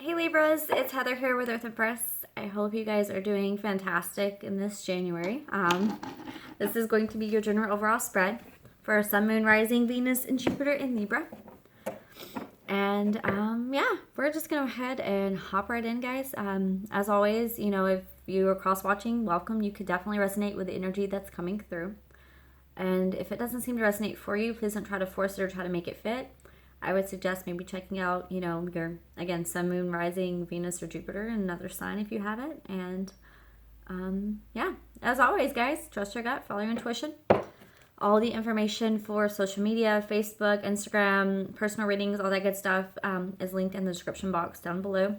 Hey Libras, it's Heather here with Empress. I hope you guys are doing fantastic in this January. This is going to be your general overall spread for Sun, Moon, Rising, Venus, and Jupiter in Libra. And yeah, we're just going to go ahead and hop right in, guys. As always, you know, if you are cross-watching, welcome. You could definitely resonate with the energy that's coming through. And if it doesn't seem to resonate for you, please don't try to force it or try to make it fit. I would suggest maybe checking out, you know, your, again, Sun, Moon, Rising, Venus, or Jupiter, and another sign if you have it. And yeah, as always, guys, trust your gut, follow your intuition. All the information for social media, Facebook, Instagram, personal readings, all that good stuff is linked in the description box down below.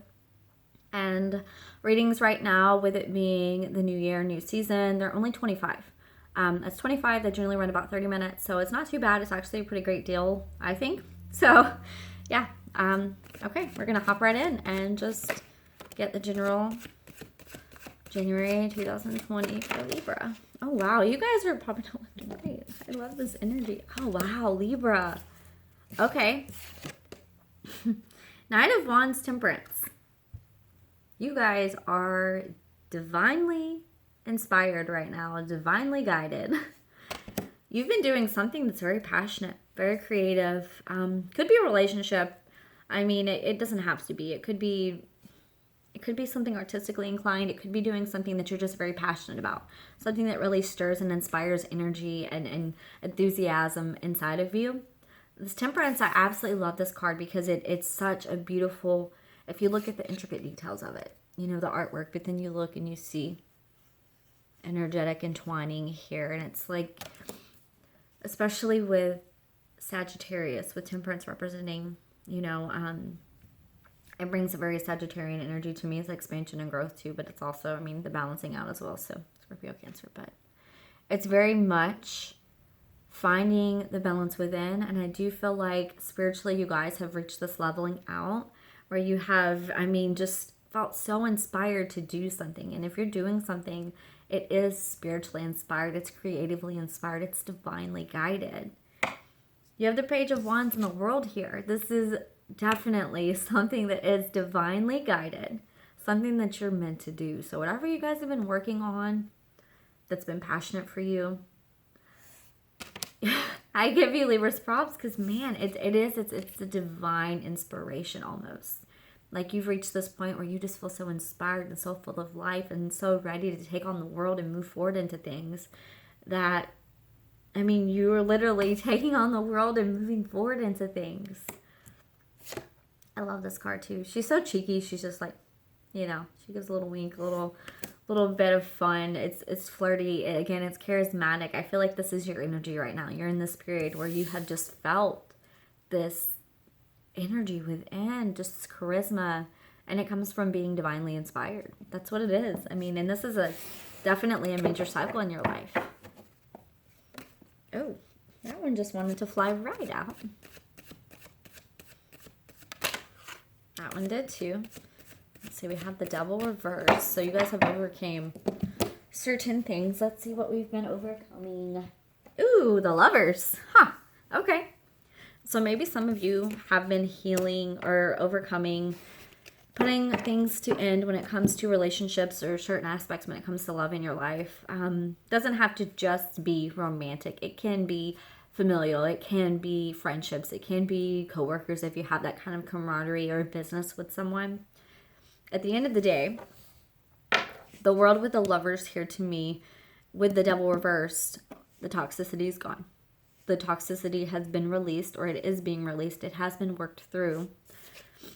And readings right now, with it being the new year, new season, they're only 25. That's 25. They generally run about 30 minutes, so it's not too bad. It's actually a pretty great deal, I think. So, yeah. Okay, we're going to hop right in and just get the general January 2020 for Libra. Oh, wow. You guys are popping out left and right. I love this energy. Oh, wow. Libra. Okay. Knight of Wands, Temperance. You guys are divinely inspired right now, divinely guided. You've been doing something that's very passionate, very creative. Could be a relationship. I mean, it doesn't have to be. It could be something artistically inclined. It could be doing something that you're just very passionate about. Something that really stirs and inspires energy and enthusiasm inside of you. This Temperance, I absolutely love this card because it's such a beautiful, if you look at the intricate details of it, you know, the artwork, but then you look and you see energetic entwining here. And it's like, especially with Sagittarius, with Temperance representing, you know, it brings a very Sagittarian energy to me. It's expansion and growth too, but it's also, I mean, the balancing out as well. So Scorpio, Cancer, but it's very much finding the balance within. And I do feel like spiritually you guys have reached this leveling out where you have, I mean, just felt so inspired to do something. And if you're doing something, it is spiritually inspired, it's creatively inspired, it's divinely guided. You have the Page of Wands in the world here. This is definitely something that is divinely guided, something that you're meant to do. So whatever you guys have been working on that's been passionate for you, I give you Libra's props because, man, it's a divine inspiration almost. Like you've reached this point where you just feel so inspired and so full of life and so ready to take on the world and move forward into things that, I mean, you are literally taking on the world and moving forward into things. I love this card too. She's so cheeky. She's just like, you know, she gives a little wink, a little bit of fun. It's flirty. Again, it's charismatic. I feel like this is your energy right now. You're in this period where you have just felt this energy within, just charisma, and it comes from being divinely inspired. That's what it is. I mean, and this is definitely a major cycle in your life. Oh, that one just wanted to fly right out. That one did too. Let's see, we have the Devil reversed. So you guys have overcame certain things. Let's see what we've been overcoming. Ooh, the Lovers. Huh. Okay. So maybe some of you have been healing or overcoming, putting things to end when it comes to relationships or certain aspects when it comes to love in your life. Doesn't have to just be romantic. It can be familial. It can be friendships. It can be coworkers if you have that kind of camaraderie or business with someone. At the end of the day, the world with the Lovers here to me, with the Devil reversed, the toxicity is gone. The toxicity has been released, or it is being released. It has been worked through.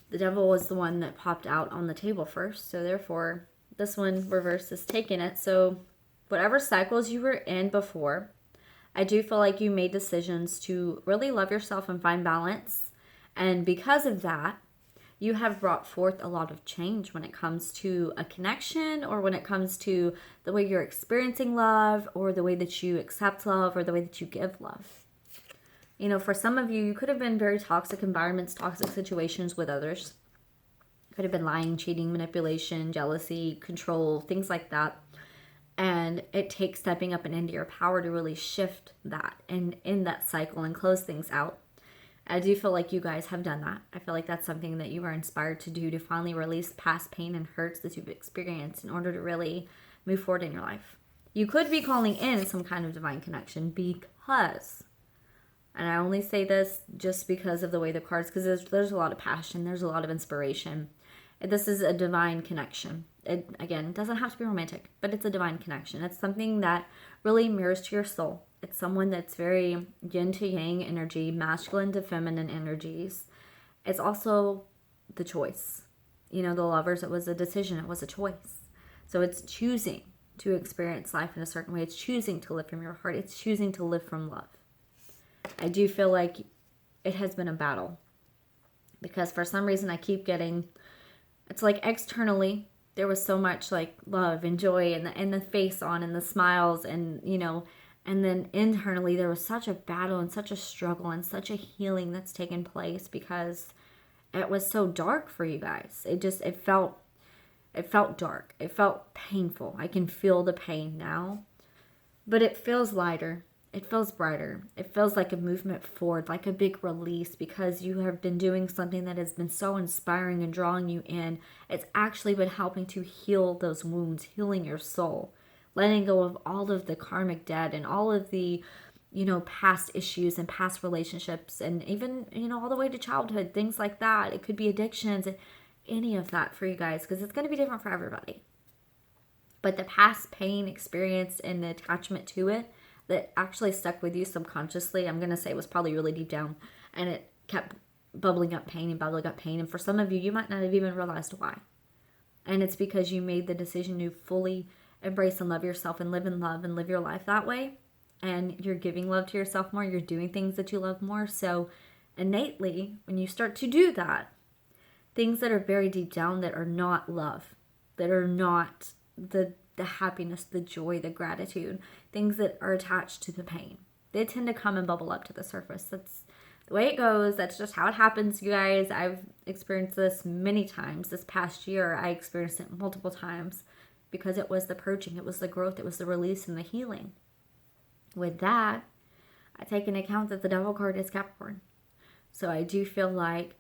The Devil was the one that popped out on the table first, so therefore this one reverse is taking it. So whatever cycles you were in before, I do feel like you made decisions to really love yourself and find balance, and because of that, you have brought forth a lot of change when it comes to a connection, or when it comes to the way you're experiencing love, or the way that you accept love, or the way that you give love. You know, for some of you, you could have been very toxic environments, toxic situations with others. Could have been lying, cheating, manipulation, jealousy, control, things like that. And it takes stepping up and into your power to really shift that and end that cycle and close things out. I do feel like you guys have done that. I feel like that's something that you were inspired to do, to finally release past pain and hurts that you've experienced in order to really move forward in your life. You could be calling in some kind of divine connection because, and I only say this just because of the way the cards, because there's a lot of passion, there's a lot of inspiration. This is a divine connection. It, again, doesn't have to be romantic, but it's a divine connection. It's something that really mirrors to your soul. It's someone that's very yin to yang energy, masculine to feminine energies. It's also the choice. You know, the lovers, it was a decision, it was a choice. So it's choosing to experience life in a certain way. It's choosing to live from your heart. It's choosing to live from love. I do feel like it has been a battle because for some reason I keep getting, it's like externally there was so much like love and joy and the face on and the smiles and, you know, and then internally there was such a battle and such a struggle and such a healing that's taken place because it was so dark for you guys. It felt dark. It felt painful. I can feel the pain now, but it feels lighter. It feels brighter. It feels like a movement forward, like a big release because you have been doing something that has been so inspiring and drawing you in. It's actually been helping to heal those wounds, healing your soul, letting go of all of the karmic debt and all of the, you know, past issues and past relationships and even, you know, all the way to childhood, things like that. It could be addictions, any of that for you guys because it's going to be different for everybody. But the past pain experienced and the attachment to it that actually stuck with you subconsciously, I'm going to say it was probably really deep down, and it kept bubbling up pain. And for some of you, you might not have even realized why. And it's because you made the decision to fully embrace and love yourself and live in love and live your life that way. And you're giving love to yourself more. You're doing things that you love more. So innately, when you start to do that, things that are very deep down that are not love, that are not the happiness, the joy, the gratitude, things that are attached to the pain, they tend to come and bubble up to the surface. That's the way it goes. That's just how it happens, you guys. I've experienced this many times. This past year, I experienced it multiple times because it was the purging, it was the growth, it was the release and the healing. With that, I take into account that the Devil card is Capricorn. So I do feel like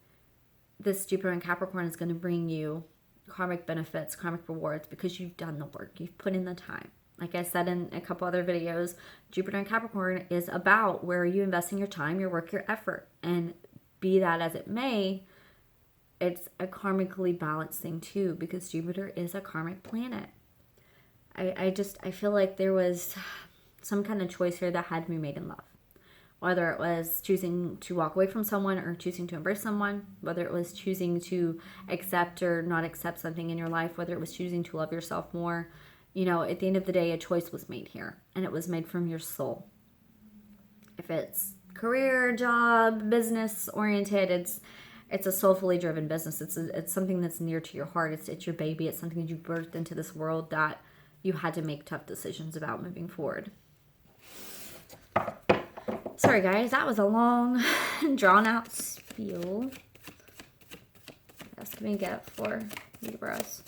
this Jupiter in Capricorn is going to bring you karmic benefits, karmic rewards, because you've done the work. You've put in the time. Like I said in a couple other videos, Jupiter in Capricorn is about where are you investing your time, your work, your effort. And be that as it may, it's a karmically balanced thing too, because Jupiter is a karmic planet. I feel like there was some kind of choice here that had to be made in love. Whether it was choosing to walk away from someone or choosing to embrace someone, whether it was choosing to accept or not accept something in your life, whether it was choosing to love yourself more, you know, at the end of the day, a choice was made here, and it was made from your soul. If it's career, job, business oriented, it's a soulfully driven business. It's something that's near to your heart. It's your baby. It's something that you birthed into this world that you had to make tough decisions about moving forward. Sorry guys, that was a long, drawn out spiel. What else can we get for Libras?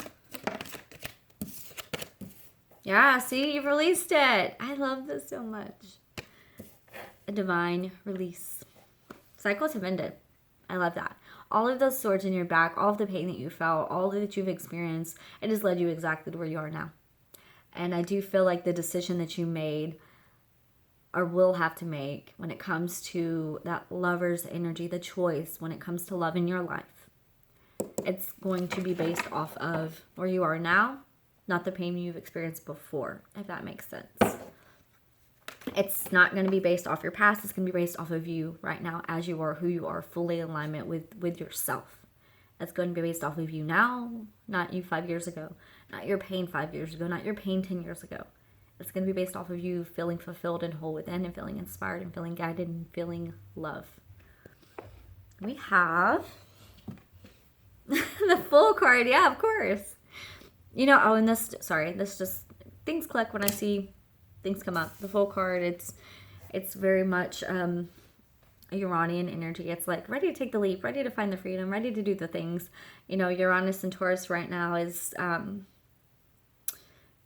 Yeah, see, you've released it. I love this so much. A divine release. Cycles have ended. I love that. All of those swords in your back, all of the pain that you felt, all that you've experienced, it has led you exactly to where you are now. And I do feel like the decision that you made or will have to make when it comes to that lover's energy, the choice when it comes to love in your life, it's going to be based off of where you are now, not the pain you've experienced before, if that makes sense. It's not going to be based off your past. It's going to be based off of you right now, as you are, who you are, fully in alignment with yourself. It's going to be based off of you now, not you 5 years ago, not your pain 5 years ago, not your pain 10 years ago. It's going to be based off of you feeling fulfilled and whole within and feeling inspired and feeling guided and feeling love. We have the Fool card. Yeah, of course. You know, and this just, things click when I see things come up. The Fool card, it's very much a Uranian energy. It's like ready to take the leap, ready to find the freedom, ready to do the things. You know, Uranus and Taurus right now is...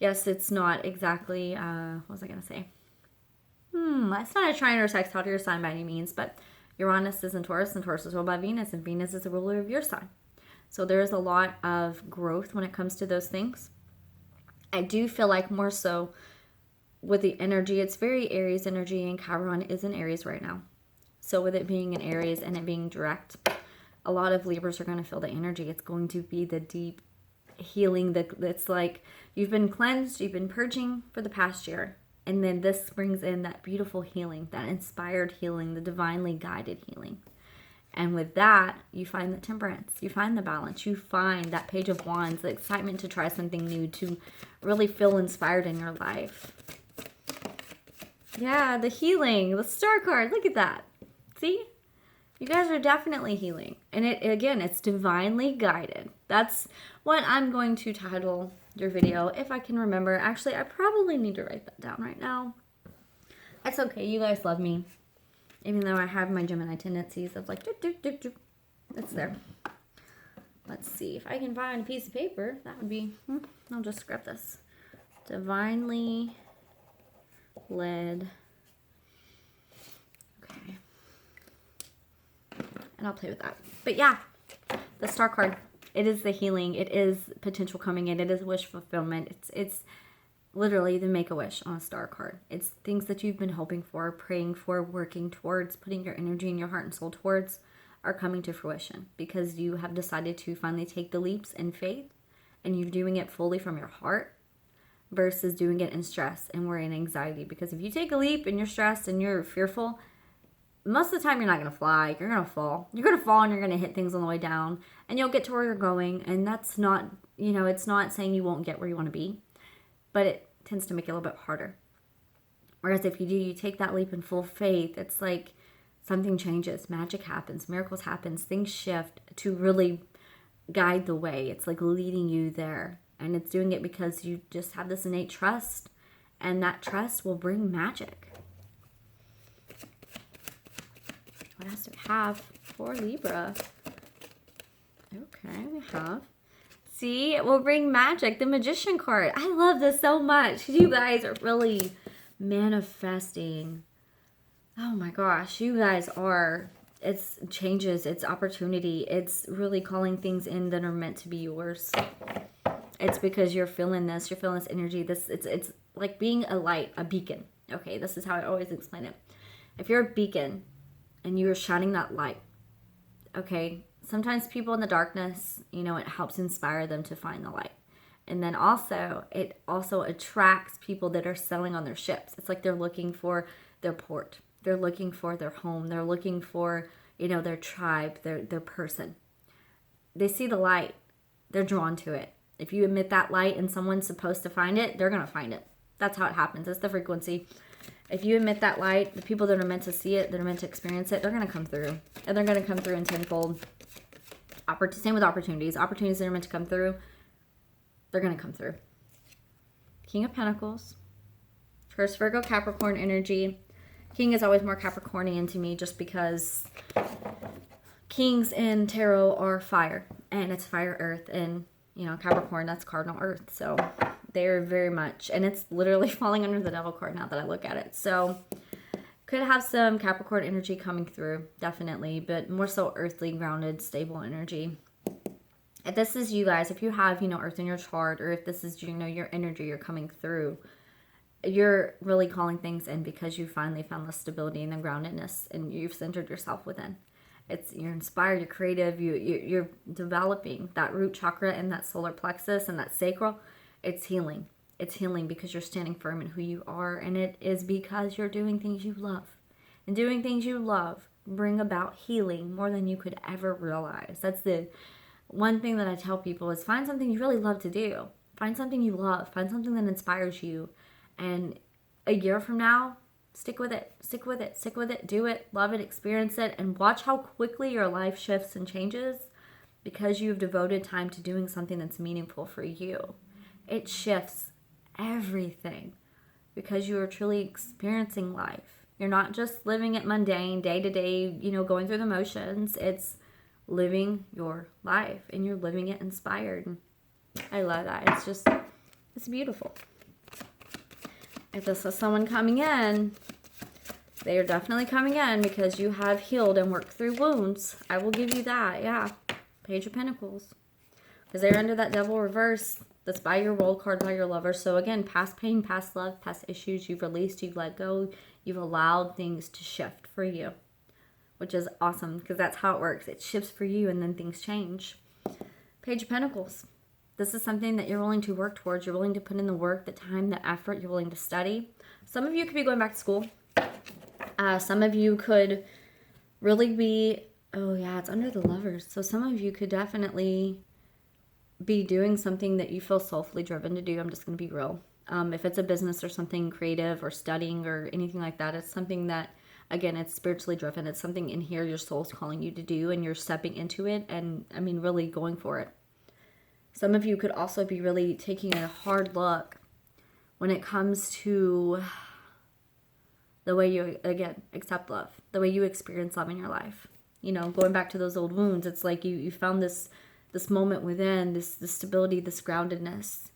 yes, it's not exactly, what was I going to say? It's not a trine or sextile to your sign by any means, but Uranus is in Taurus, and Taurus is ruled by Venus, and Venus is the ruler of your sign. So there is a lot of growth when it comes to those things. I do feel like more so with the energy, it's very Aries energy, and Chiron is in Aries right now. So with it being in Aries and it being direct, a lot of Libras are going to feel the energy. It's going to be the deep healing. It's like you've been cleansed, you've been purging for the past year. And then this brings in that beautiful healing, that inspired healing, the divinely guided healing. And with that, you find the temperance, you find the balance, you find that Page of Wands, the excitement to try something new, to really feel inspired in your life. Yeah, the healing, the star card, look at that. See? You guys are definitely healing. And again, it's divinely guided. That's what I'm going to title your video, if I can remember. Actually, I probably need to write that down right now. It's okay, you guys love me. Even though I have my Gemini tendencies of like, it's there. Let's see if I can find a piece of paper. That would be, I'll just grab this. Divinely led. Okay. And I'll play with that. But yeah, the star card. It is the healing. It is potential coming in. It is wish fulfillment. It's literally the Make-A-Wish on a star card. It's things that you've been hoping for, praying for, working towards, putting your energy and your heart and soul towards are coming to fruition because you have decided to finally take the leaps in faith and you're doing it fully from your heart versus doing it in stress and worry and anxiety. Because if you take a leap and you're stressed and you're fearful, most of the time you're not going to fly. You're going to fall. You're going to fall and you're going to hit things on the way down and you'll get to where you're going. And that's not, it's not saying you won't get where you want to be, but it tends to make it a little bit harder. Whereas if you take that leap in full faith, it's like something changes, magic happens, miracles happens, things shift to really guide the way. It's like leading you there. And it's doing it because you just have this innate trust, and that trust will bring magic. What else do we have for Libra? Okay, we have, see, it will bring magic, the Magician card. I love this so much. You guys are really manifesting. Oh my gosh, you guys are. It's changes, it's opportunity. It's really calling things in that are meant to be yours. It's because you're feeling this, you're feeling this energy. It's like being a light, a beacon. Okay, this is how I always explain it. If you're a beacon and you're shining that light, okay, sometimes people in the darkness, it helps inspire them to find the light. And then also, it also attracts people that are sailing on their ships. It's like they're looking for their port. They're looking for their home. They're looking for, their tribe, their person. They see the light. They're drawn to it. If you emit that light and someone's supposed to find it, they're going to find it. That's how it happens. It's the frequency. If you emit that light, the people that are meant to see it, that are meant to experience it, they're going to come through. And they're going to come through in tenfold. Same with opportunities. Opportunities that are meant to come through, they're going to come through. King of Pentacles. First, Virgo, Capricorn energy. King is always more Capricornian to me just because kings in tarot are fire. And it's fire, earth, and Capricorn, that's cardinal earth. So they're very much, and it's literally falling under the devil card now that I look at it. So could have some Capricorn energy coming through, definitely, but more so earthly, grounded, stable energy. If this is you guys, if you have, earth in your chart, or if this is, your energy, you're coming through, you're really calling things in because you finally found the stability and the groundedness, and you've centered yourself within. You're inspired, you're creative, you're developing that root chakra and that solar plexus and that sacral. It's healing. It's healing because you're standing firm in who you are, and it is because you're doing things you love. And doing things you love bring about healing more than you could ever realize. That's the one thing that I tell people is find something you really love to do. Find something you love. Find something that inspires you. And a year from now, stick with it, stick with it, stick with it, do it, love it, experience it, and watch how quickly your life shifts and changes because you've devoted time to doing something that's meaningful for you. It shifts everything because you are truly experiencing life. You're not just living it mundane, day to day, going through the motions. It's living your life and you're living it inspired. I love that. It's beautiful. If this is someone coming in, They are definitely coming in because you have healed and worked through wounds. I will give you that. Yeah. Page of Pentacles. Because they're under that Devil reverse. That's by your World card, by your lover. So again, past pain, past love, past issues you've released, you've let go. You've allowed things to shift for you. Which is awesome because that's how it works. It shifts for you and then things change. Page of Pentacles. This is something that you're willing to work towards. You're willing to put in the work, the time, the effort. You're willing to study. Some of you could be going back to school. Some of you could really be, oh yeah, it's under the Lovers. So some of you could definitely be doing something that you feel soulfully driven to do. I'm just going to be real. If it's a business or something creative or studying or anything like that, it's something that, again, it's spiritually driven. It's something in here your soul's calling you to do and you're stepping into it and, I mean, really going for it. Some of you could also be really taking a hard look when it comes to the way you, again, accept love, the way you experience love in your life. You know, going back to those old wounds, it's like you found this moment within, this stability, this groundedness,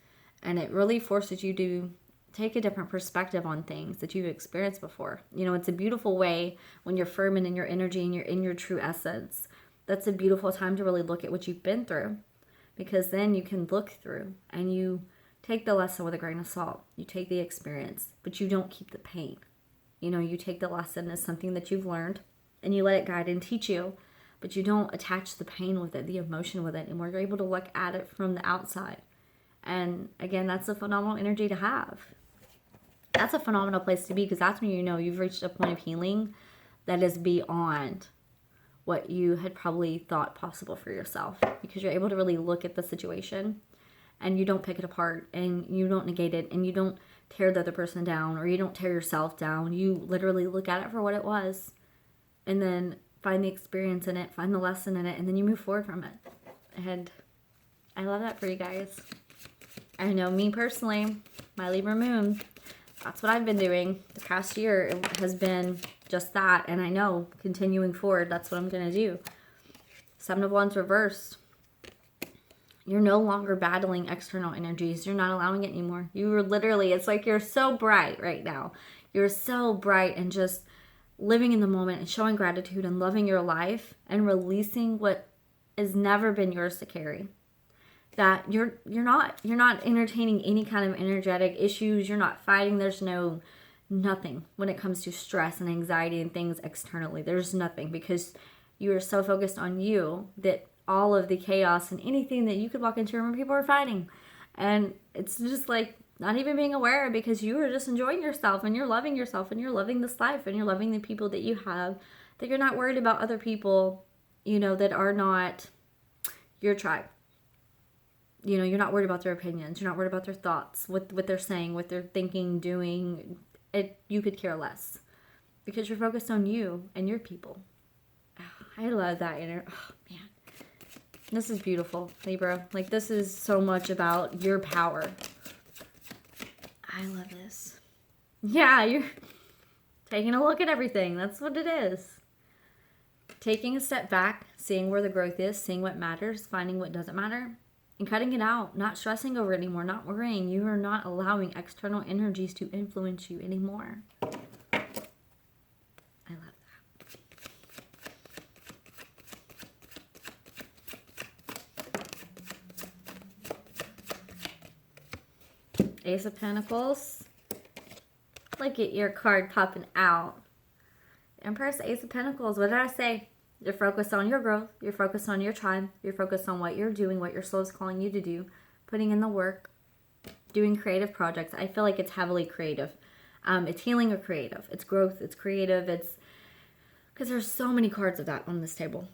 and it really forces you to take a different perspective on things that you've experienced before. You know, it's a beautiful way when you're firm and in your energy and you're in your true essence. That's a beautiful time to really look at what you've been through, because then you can look through and you take the lesson with a grain of salt. You take the experience, but you don't keep the pain. You know, you take the lesson as something that you've learned and you let it guide and teach you, but you don't attach the pain with it, the emotion with it, and we're able to look at it from the outside. And again, that's a phenomenal energy to have. That's a phenomenal place to be, because that's when you know you've reached a point of healing that is beyond what you had probably thought possible for yourself, because you're able to really look at the situation and you don't pick it apart and you don't negate it and you don't tear the other person down or you don't tear yourself down. You literally look at it for what it was and then find the experience in it, find the lesson in it, and then you move forward from it. And I love that for you guys. I know me personally, my Libra moon, that's what I've been doing the past year. It has been just that. And I know continuing forward, that's what I'm going to do. Seven of Wands reversed. You're no longer battling external energies. You're not allowing it anymore. You are literally, it's like you're so bright right now. You're so bright and just living in the moment and showing gratitude and loving your life and releasing what has never been yours to carry. That you're not entertaining any kind of energetic issues. You're not fighting. There's nothing when it comes to stress and anxiety and things externally. There's nothing, because you are so focused on you that all of the chaos and anything that you could walk into a room where people are fighting. And it's just like not even being aware, because you are just enjoying yourself and you're loving yourself and you're loving this life and you're loving the people that you have, that you're not worried about other people, you know, that are not your tribe. You know, you're not worried about their opinions. You're not worried about their thoughts, what they're saying, what they're thinking, doing. You could care less, because you're focused on you and your people. I love that inner. Oh, man. This is beautiful, Libra. Like, this is so much about your power. I love this. Yeah, you're taking a look at everything. That's what it is. Taking a step back, seeing where the growth is, seeing what matters, finding what doesn't matter, and cutting it out, not stressing over it anymore, not worrying. You are not allowing external energies to influence you anymore. I love that. Ace of Pentacles. Look at your card popping out. Empress, Ace of Pentacles. What did I say? You're focused on your growth. You're focused on your tribe. You're focused on what you're doing, what your soul is calling you to do, putting in the work, doing creative projects. I feel like it's heavily creative. It's healing or creative. It's growth. It's creative. It's because there's so many cards of that on this table.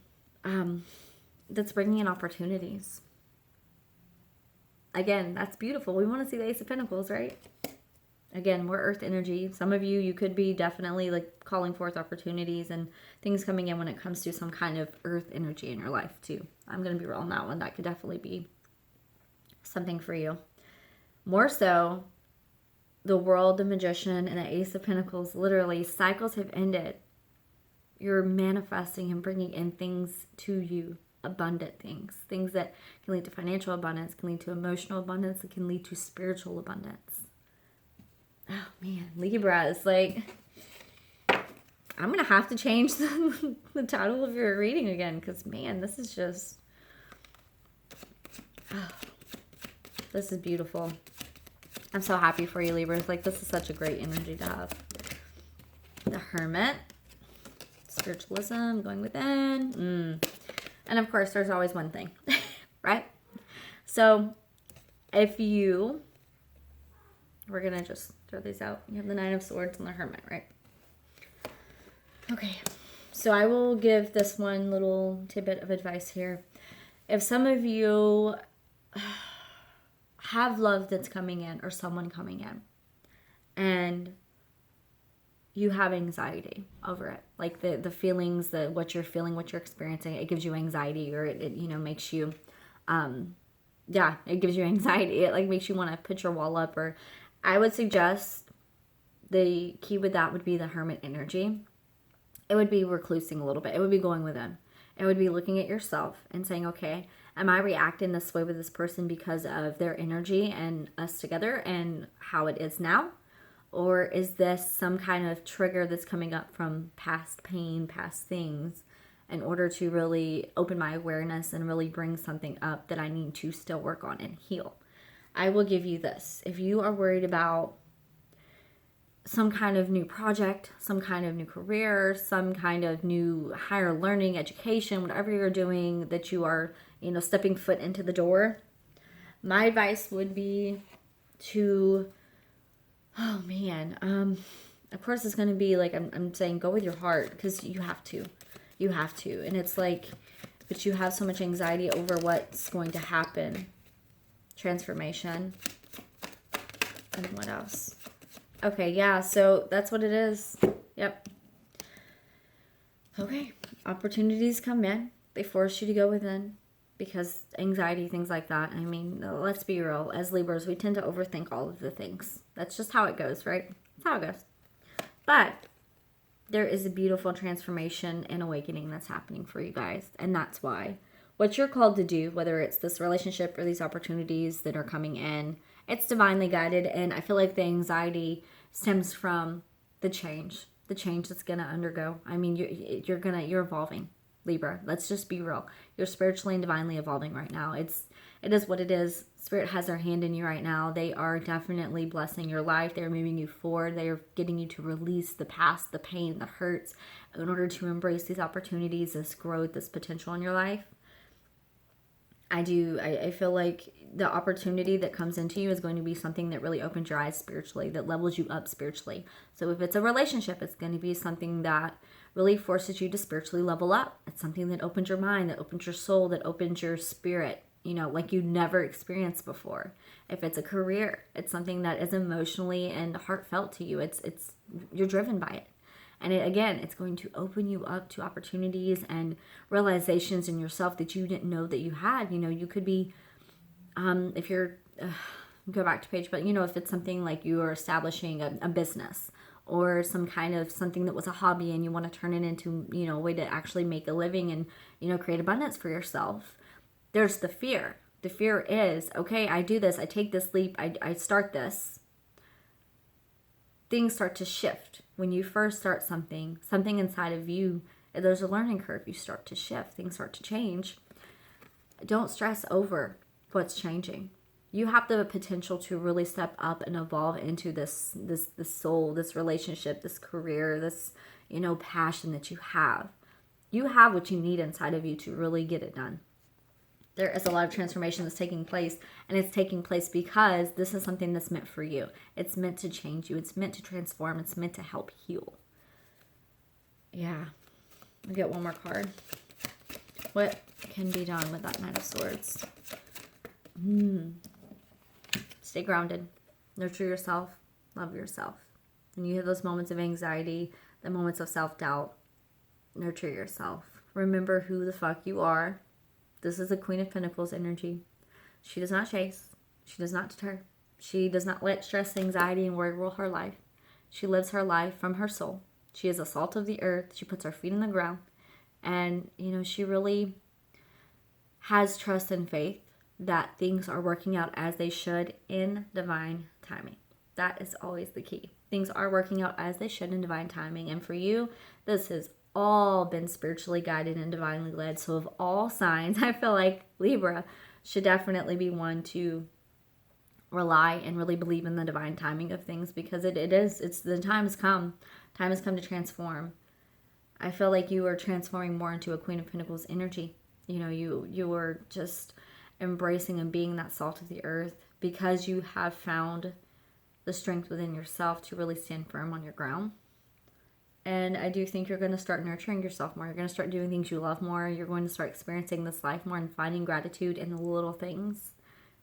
That's bringing in opportunities. Again, that's beautiful. We want to see the Ace of Pentacles, right? Again, more earth energy. Some of you could be definitely like calling forth opportunities and things coming in when it comes to some kind of earth energy in your life too. I'm going to be real on that one. That could definitely be something for you. More so, the World, the Magician, and the Ace of Pentacles, literally, cycles have ended. You're manifesting and bringing in things to you. Abundant things. Things that can lead to financial abundance, can lead to emotional abundance, it can lead to spiritual abundance. Oh man, Libra is like, I'm going to have to change the title of your reading again because, man, this is just... this is beautiful. I'm so happy for you, Libras. Like, this is such a great energy to have. The Hermit. Spiritualism, going within. And, of course, there's always one thing, right? So, if you... we're going to just throw these out. You have the Nine of Swords and the Hermit, right? Okay. So, I will give this one little tidbit of advice here. If some of you have love that's coming in or someone coming in and you have anxiety over it, like the feelings, what you're feeling, what you're experiencing, it gives you anxiety, or it makes you it gives you anxiety. It like makes you want to put your wall up. Or I would suggest the key with that would be the Hermit energy. It would be reclusing a little bit. It would be going within. It would be looking at yourself and saying, okay, am I reacting this way with this person because of their energy and us together and how it is now? Or is this some kind of trigger that's coming up from past pain, past things, in order to really open my awareness and really bring something up that I need to still work on and heal? I will give you this. If you are worried about some kind of new project, some kind of new career, some kind of new higher learning, education, whatever you're doing that you are, stepping foot into the door, my advice would be to, of course it's going to be like, I'm saying go with your heart, because you have to. And it's like, but you have so much anxiety over what's going to happen. Transformation. And what else? Okay, yeah, so that's what it is. Yep. Okay, opportunities come in. They force you to go within because anxiety, things like that. I mean, let's be real. As Libras, we tend to overthink all of the things. That's just how it goes, right? That's how it goes. But there is a beautiful transformation and awakening that's happening for you guys. And that's why what you're called to do, whether it's this relationship or these opportunities that are coming in, it's divinely guided. And I feel like the anxiety stems from the change that's going to undergo. I mean, you're evolving, Libra. Let's just be real. You're spiritually and divinely evolving right now. It is what it is. Spirit has their hand in you right now. They are definitely blessing your life. They're moving you forward. They are getting you to release the past, the pain, the hurts, in order to embrace these opportunities, this growth, this potential in your life. I feel like the opportunity that comes into you is going to be something that really opens your eyes spiritually, that levels you up spiritually. So if it's a relationship, it's going to be something that really forces you to spiritually level up. It's something that opens your mind, that opens your soul, that opens your spirit, like you never experienced before. If it's a career, it's something that is emotionally and heartfelt to you. You're driven by it. And it's going to open you up to opportunities and realizations in yourself that you didn't know that you had. You could be, if you're, go back to page, but if it's something like you are establishing a business or some kind of something that was a hobby and you want to turn it into, a way to actually make a living and, create abundance for yourself. There's the fear. The fear is, okay, I do this, I take this leap, I start this. Things start to shift. When you first start something inside of you, there's a learning curve. You start to shift. Things start to change. Don't stress over what's changing. You have the potential to really step up and evolve into this soul, this relationship, this career, this, passion that you have. You have what you need inside of you to really get it done. There is a lot of transformation that's taking place, and it's taking place because this is something that's meant for you. It's meant to change you. It's meant to transform. It's meant to help heal. Yeah. I'll get one more card. What can be done with that Knight of Swords? Stay grounded. Nurture yourself. Love yourself. When you have those moments of anxiety, the moments of self-doubt, nurture yourself. Remember who the fuck you are. This is the Queen of Pentacles energy. She does not chase. She does not deter. She does not let stress, anxiety, and worry rule her life. She lives her life from her soul. She is the salt of the earth. She puts her feet in the ground. And, she really has trust and faith that things are working out as they should in divine timing. That is always the key. Things are working out as they should in divine timing. And for you, this has all been spiritually guided and divinely led. So of all signs, I feel like Libra should definitely be one to rely and really believe in the divine timing of things, because it's the time has come. Time has come to transform. I feel like you are transforming more into a Queen of Pentacles energy. You know, you are just embracing and being that salt of the earth because you have found the strength within yourself to really stand firm on your ground. And I do think you're going to start nurturing yourself more. You're going to start doing things you love more. You're going to start experiencing this life more and finding gratitude in the little things,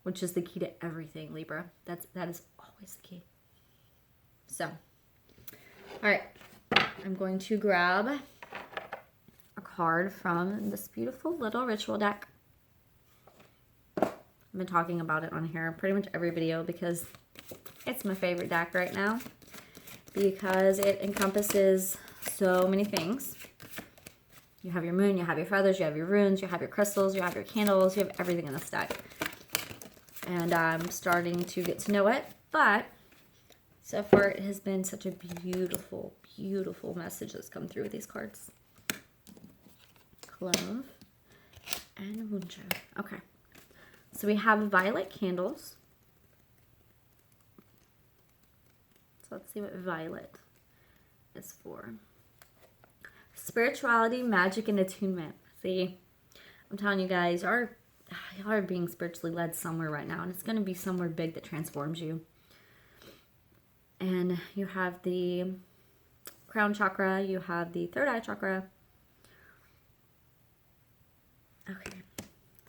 which is the key to everything, Libra. That is always the key. So, all right. I'm going to grab a card from this beautiful little ritual deck. I've been talking about it on here pretty much every video because it's my favorite deck right now, because it encompasses so many things. You have your moon, you have your feathers, you have your runes, you have your crystals, you have your candles, you have everything in this deck. And I'm starting to get to know it, but so far it has been such a beautiful, beautiful message that's come through with these cards. Clove and Wunjo. Okay. So we have violet candles. So let's see what violet is for. Spirituality, magic, and attunement. See, I'm telling you guys, y'all are being spiritually led somewhere right now, and it's going to be somewhere big that transforms you. And you have the crown chakra, you have the third eye chakra. Okay.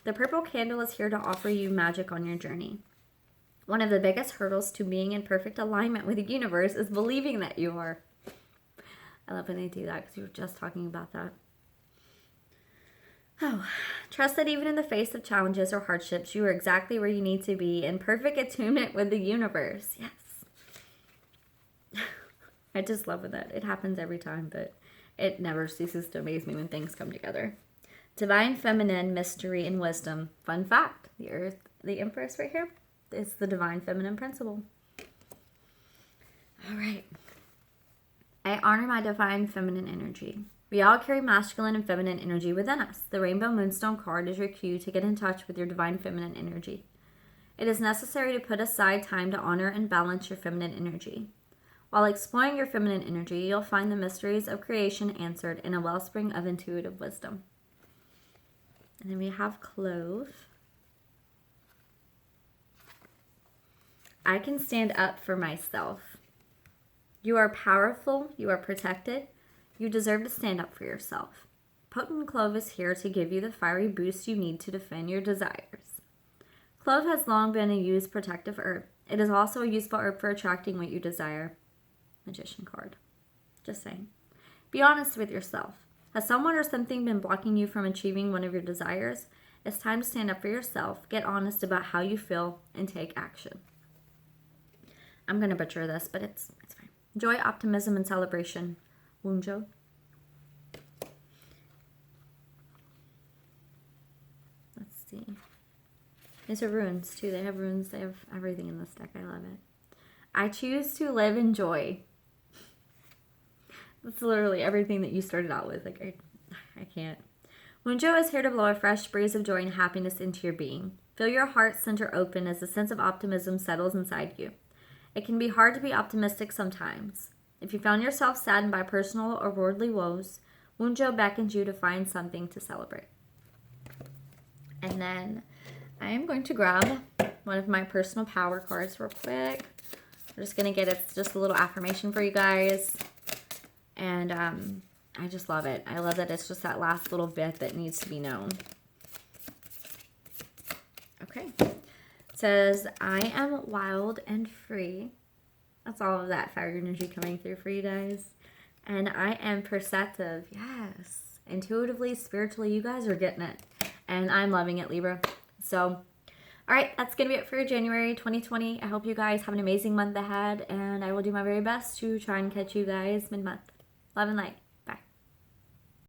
The purple candle is here to offer you magic on your journey. One of the biggest hurdles to being in perfect alignment with the universe is believing that you are. I love when they do that because we were just talking about that. Oh, trust that even in the face of challenges or hardships, you are exactly where you need to be in perfect attunement with the universe. Yes. I just love that. It happens every time, but it never ceases to amaze me when things come together. Divine feminine, mystery, and wisdom. Fun fact, the earth, the Empress right here, is the divine feminine principle. All right. I honor my divine feminine energy. We all carry masculine and feminine energy within us. The Rainbow Moonstone card is your cue to get in touch with your divine feminine energy. It is necessary to put aside time to honor and balance your feminine energy. While exploring your feminine energy, you'll find the mysteries of creation answered in a wellspring of intuitive wisdom. And then we have Clove. I can stand up for myself. You are powerful. You are protected. You deserve to stand up for yourself. Potent Clove is here to give you the fiery boost you need to defend your desires. Clove has long been a used protective herb. It is also a useful herb for attracting what you desire. Magician card. Just saying. Be honest with yourself. Has someone or something been blocking you from achieving one of your desires? It's time to stand up for yourself, get honest about how you feel, and take action. I'm going to butcher this, but it's fine. Joy, optimism, and celebration. Wunjo. Let's see. These are runes, too. They have runes. They have everything in this deck. I love it. I choose to live in joy. That's literally everything that you started out with. Like, I can't. Wunjo is here to blow a fresh breeze of joy and happiness into your being. Feel your heart center open as a sense of optimism settles inside you. It can be hard to be optimistic sometimes. If you found yourself saddened by personal or worldly woes, Wunjo beckons you to find something to celebrate. And then I am going to grab one of my personal power cards real quick. I'm just going to get it's just a little affirmation for you guys. And I just love it. I love that it's just that last little bit that needs to be known. Okay. It says, I am wild and free. That's all of that fire energy coming through for you guys. And I am perceptive. Yes. Intuitively, spiritually, you guys are getting it. And I'm loving it, Libra. So, all right, that's going to be it for January 2020. I hope you guys have an amazing month ahead. And I will do my very best to try and catch you guys mid-month. Love and light.